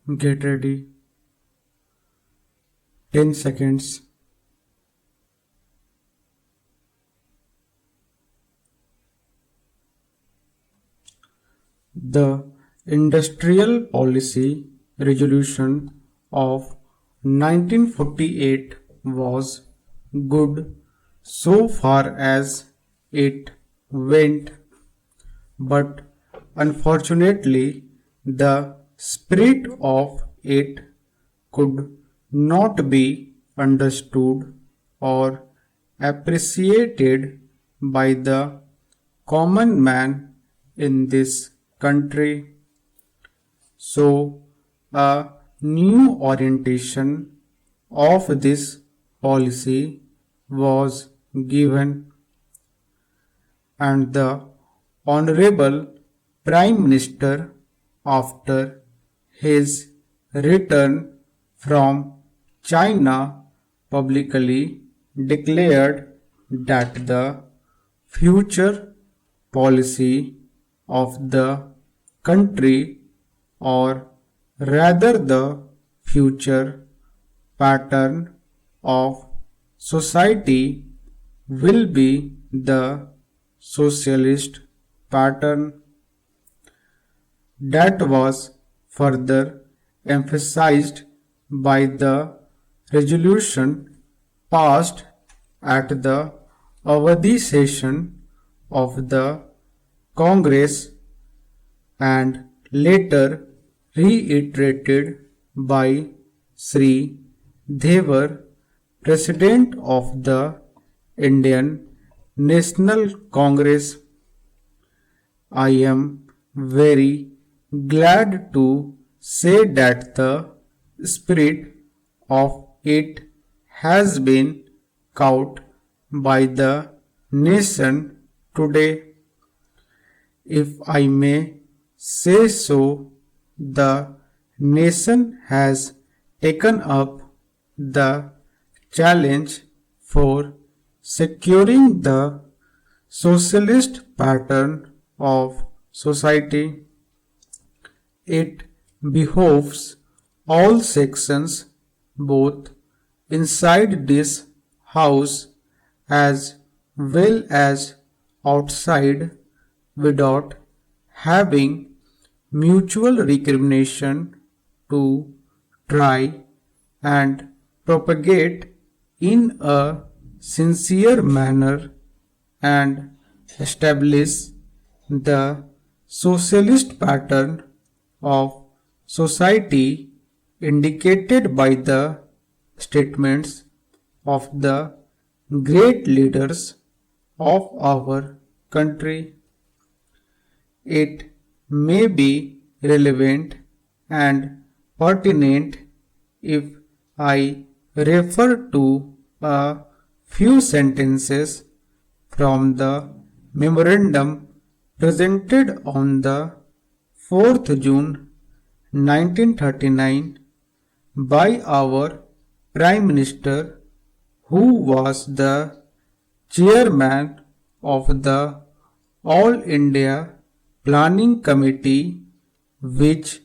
Get ready. 10 seconds. The Industrial Policy Resolution of 1948 was good so far as it went, but unfortunately the spirit of it could not be understood or appreciated by the common man in this country. So, a new orientation of this policy was given, and the Honorable Prime Minister, after his return from China, publicly declared that the future policy of the country, or rather the future pattern of society, will be the socialist pattern. That was further emphasized by the resolution passed at the Avadi session of the Congress and later reiterated by Sri Devar, President of the Indian National Congress. I am very glad to say that the spirit of it has been caught by the nation today. If I may say so, the nation has taken up the challenge for securing the socialist pattern of society. It behoves all sections, both inside this house as well as outside, without having mutual recrimination, to try and propagate in a sincere manner and establish the socialist pattern of society indicated by the statements of the great leaders of our country. It may be relevant and pertinent if I refer to a few sentences from the memorandum presented on the 4th June 1939 by our Prime Minister, who was the chairman of the All India Planning Committee, which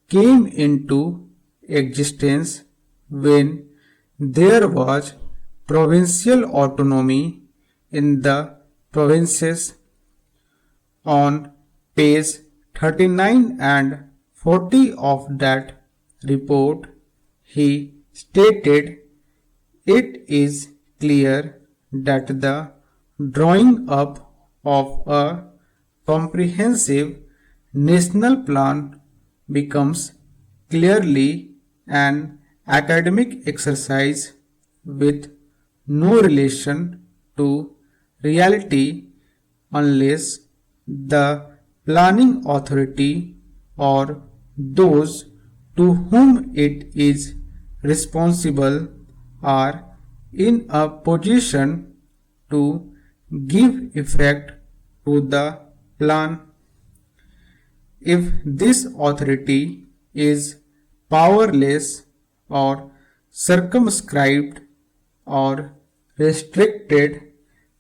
came into existence when there was provincial autonomy in the provinces. On page 39 and 40 of that report, he stated, "It is clear that the drawing up of a comprehensive national plan becomes clearly an academic exercise with no relation to reality unless the planning authority or those to whom it is responsible are in a position to give effect to the plan. If this authority is powerless or circumscribed or restricted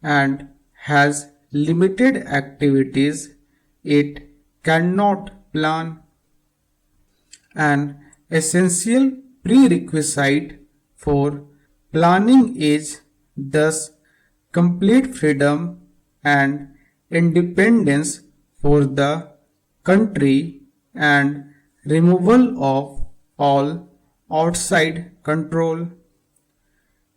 and has limited activities, it cannot plan. An essential prerequisite for planning is thus complete freedom and independence for the country and removal of all outside control.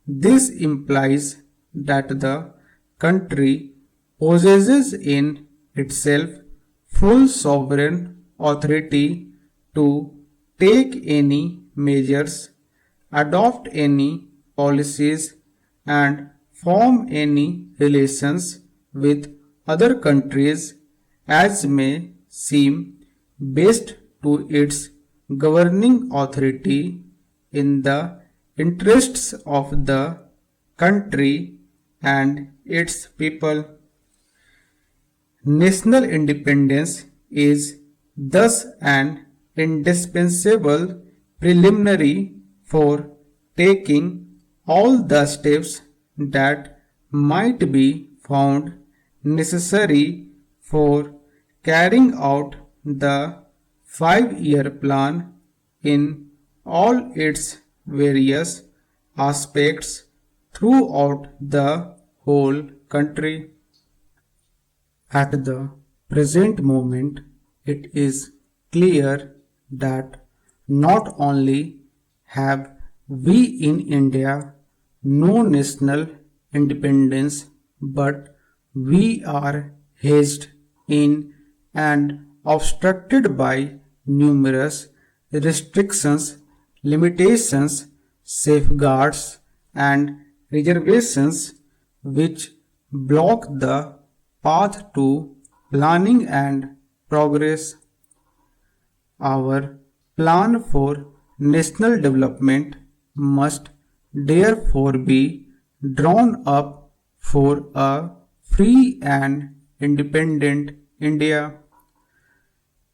This implies that the country possesses in itself full sovereign authority to take any measures, adopt any policies, and form any relations with other countries as may seem best to its governing authority in the interests of the country and its people. National independence is thus an indispensable preliminary for taking all the steps that might be found necessary for carrying out the 5-year plan in all its various aspects throughout the whole country. At the present moment, it is clear that not only have we in India no national independence, but we are hedged in and obstructed by numerous restrictions, limitations, safeguards, and reservations which block the path to planning and progress. Our plan for national development must therefore be drawn up for a free and independent India.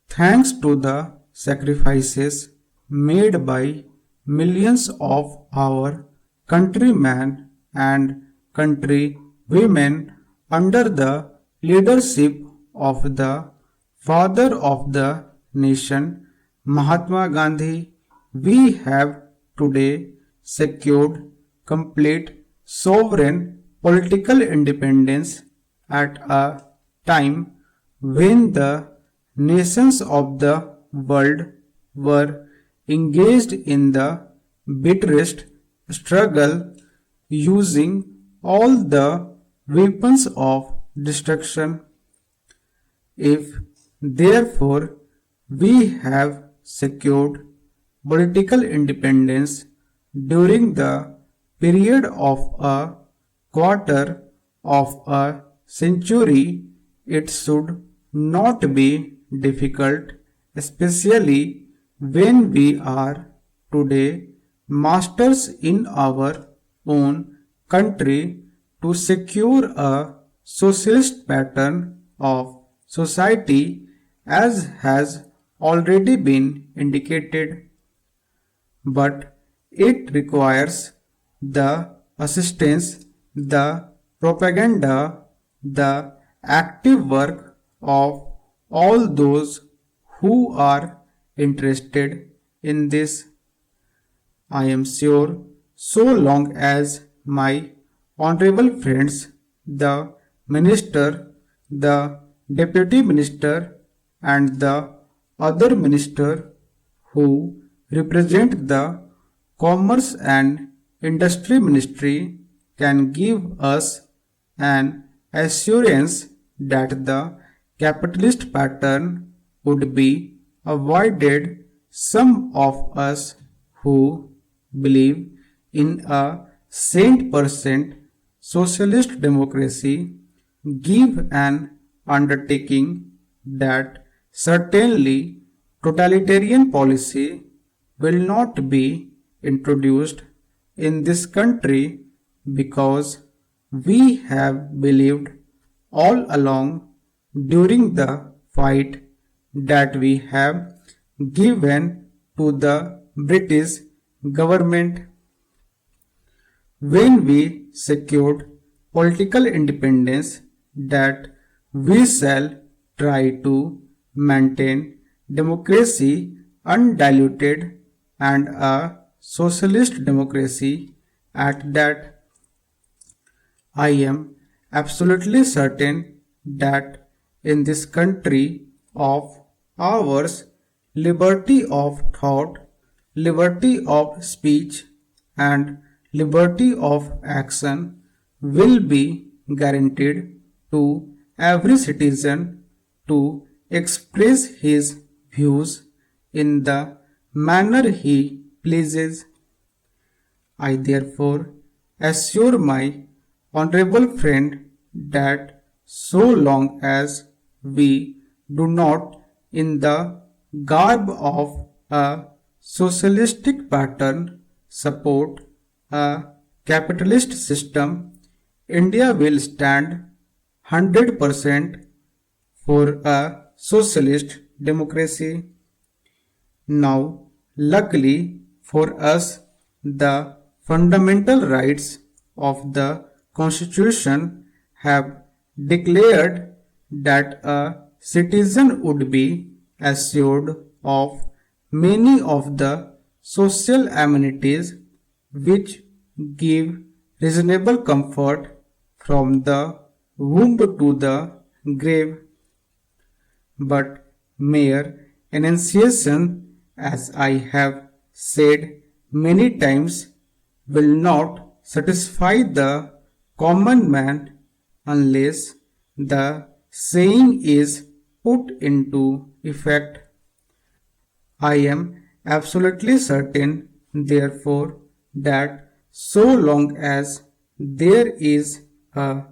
Thanks to the sacrifices made by millions of our countrymen and countrywomen under the leadership of the father of the nation, Mahatma Gandhi, we have today secured complete sovereign political independence at a time when the nations of the world were engaged in the bitterest struggle using all the weapons of destruction. If therefore we have secured political independence during the period of a quarter of a century, it should not be difficult, especially when we are today masters in our own country, to secure a socialist pattern of society as has already been indicated. But it requires the assistance, the propaganda, the active work of all those who are interested in this. I am sure so long as my honorable friends, the minister, the deputy minister, and the other minister who represent the commerce and industry ministry can give us an assurance that the capitalist pattern would be avoided, some of us who believe in a cent% socialist democracy give an undertaking that certainly totalitarian policy will not be introduced in this country, because we have believed all along during the fight that we have given to the British government. When we secured political independence, that we shall try to maintain democracy undiluted and a socialist democracy at that. I am absolutely certain that in this country of ours, liberty of thought, liberty of speech, and liberty of action will be guaranteed to every citizen to express his views in the manner he pleases. I therefore assure my honorable friend that so long as we do not, in the garb of a socialistic pattern, support a capitalist system, India will stand 100% for a socialist democracy. Now, luckily for us, the fundamental rights of the Constitution have declared that a citizen would be assured of many of the social amenities which give reasonable comfort from the womb to the grave. But mere enunciation, as I have said many times, will not satisfy the common man unless the saying is put into effect. I am absolutely certain, therefore, that so long as there is a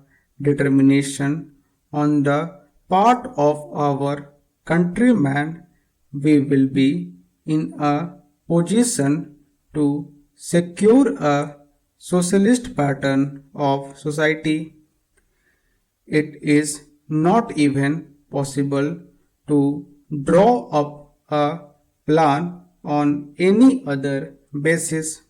determination on the part of our countrymen, we will be in a position to secure a socialist pattern of society. It is not even possible to draw up a plan on any other basis.